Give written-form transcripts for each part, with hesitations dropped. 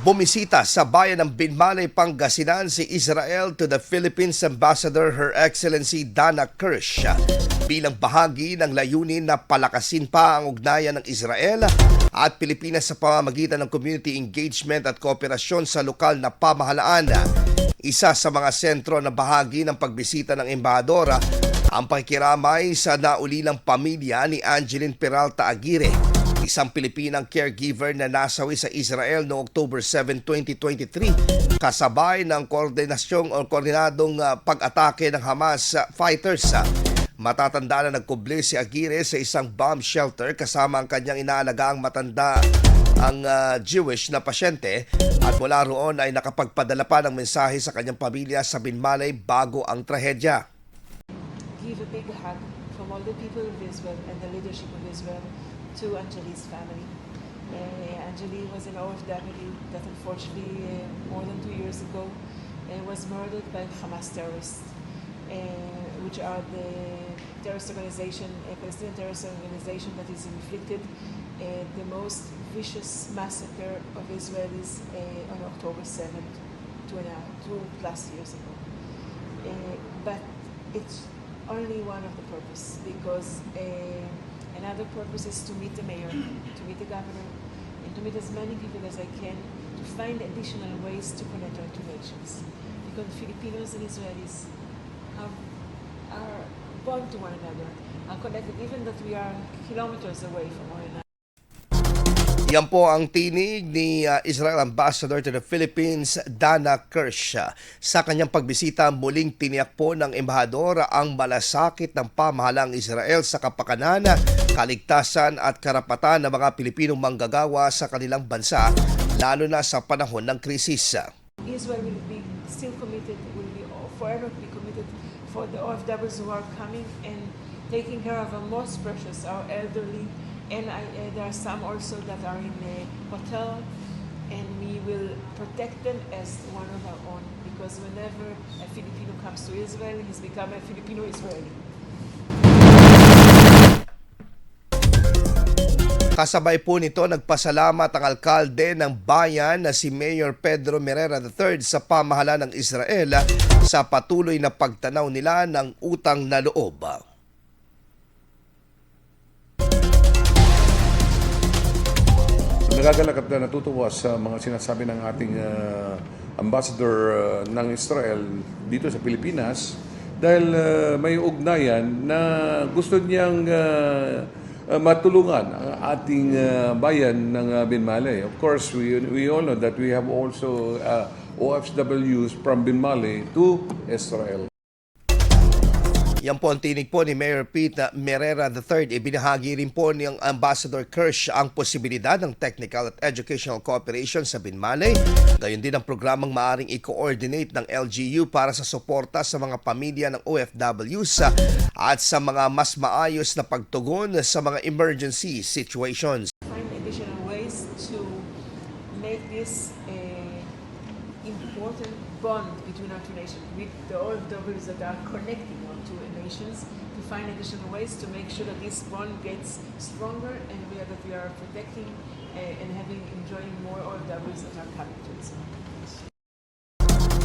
Bumisita sa bayan ng Binmalay, Pangasinan si Israel to the Philippines Ambassador Her Excellency Dana Kirsch bilang bahagi ng layunin na palakasin pa ang ugnayan ng Israel at Pilipinas sa pamamagitan ng community engagement at kooperasyon sa lokal na pamahalaan. Isa sa mga sentro na bahagi ng pagbisita ng embahadora ang pakikiramay sa naulilang pamilya ni Angeline Peralta Aguirre, isang Pilipinang caregiver na nasawi sa Israel noong October 7, 2023 kasabay ng koordinadong pag-atake ng Hamas fighters. Matatanda na nagkubli si Aguirre sa isang bomb shelter kasama ang kanyang inaalagaang matanda ang Jewish na pasyente at mula roon ay nakapagpadala pa ng mensahe sa kanyang pamilya sa Binmalay bago ang trahedya. Give a big hug from all the people of Israel and the leadership of Israel to Anjali's family. Anjali was an OFW that unfortunately more than 2 years ago was murdered by Hamas terrorists, which are the terrorist organization, a Palestinian terrorist organization that is inflicted the most vicious massacre of Israelis on October 7th, 2+ years ago. But it's only one of the purpose, because another purpose is to meet the mayor, to meet the governor, and to meet as many people as I can to find additional ways to connect our two nations. Because Filipinos and Israelis are bound to one another, are connected even that we are kilometers away from one another. Yan po ang tinig ni Israel Ambassador to the Philippines, Dana Kirsch. Sa kanyang pagbisita, muling tiniyak po ng embahador ang malasakit ng pamahalang Israel sa kapakanan, kaligtasan at karapatan ng mga Pilipinong manggagawa sa kanilang bansa, lalo na sa panahon ng krisis. Israel will be still committed, will be forever be committed for the OFWs who are coming and taking care of our most precious, our elderly. And there are some also that are in a hotel, and we will protect them as one of our own, because whenever a Filipino comes to Israel, he's become a Filipino-Israeli. Kasabay po nito, nagpasalamat ang alkalde ng bayan na si Mayor Pedro Merera III sa pamahalaan ng Israel sa patuloy na pagtanaw nila ng utang na loob. Nagagalak at natutuwa sa mga sinasabi ng ating ambassador ng Israel dito sa Pilipinas dahil may ugnayan na gusto niyang matulungan ang ating bayan ng Binmalay. Of course, we all know that we have also OFWs from Binmalay to Israel. Yan po ang tinig po ni Mayor Pete Merera III. Ibinahagi rin po ni Ambassador Kirsch ang posibilidad ng technical at educational cooperation sa Binmalay. Gayon din ang programang maaring i-coordinate ng LGU para sa suporta sa mga pamilya ng OFWs at sa mga mas maayos na pagtugon sa mga emergency situations. Find additional ways to make this important bond between our two nations, with the OFWs that are connecting our two nations, to find additional ways to make sure that this bond gets stronger and that we are protecting and enjoying more OFWs that are coming to Israel.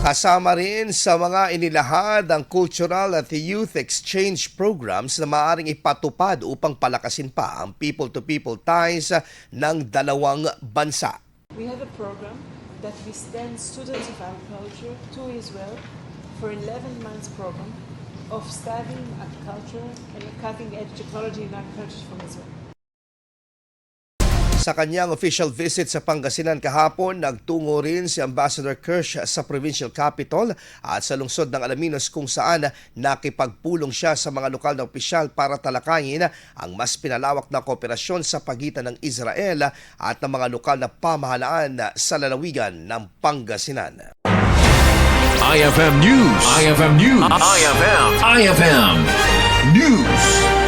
Kasama rin sa mga inilahad ang cultural at youth exchange programs na maaaring ipatupad upang palakasin pa ang people-to-people ties ng dalawang bansa. We have a program that we send students of agriculture to Israel for 11 months program of studying agriculture and cutting-edge technology in agriculture from Israel. Sa kanyang official visit sa Pangasinan kahapon, nagtungo rin si Ambassador Kirsch sa provincial capital at sa lungsod ng Alaminos kung saan nakipagpulong siya sa mga lokal na opisyal para talakayin ang mas pinalawak na kooperasyon sa pagitan ng Israel at ng mga lokal na pamahalaan sa lalawigan ng Pangasinan. IFM News. IFM News. IFM News.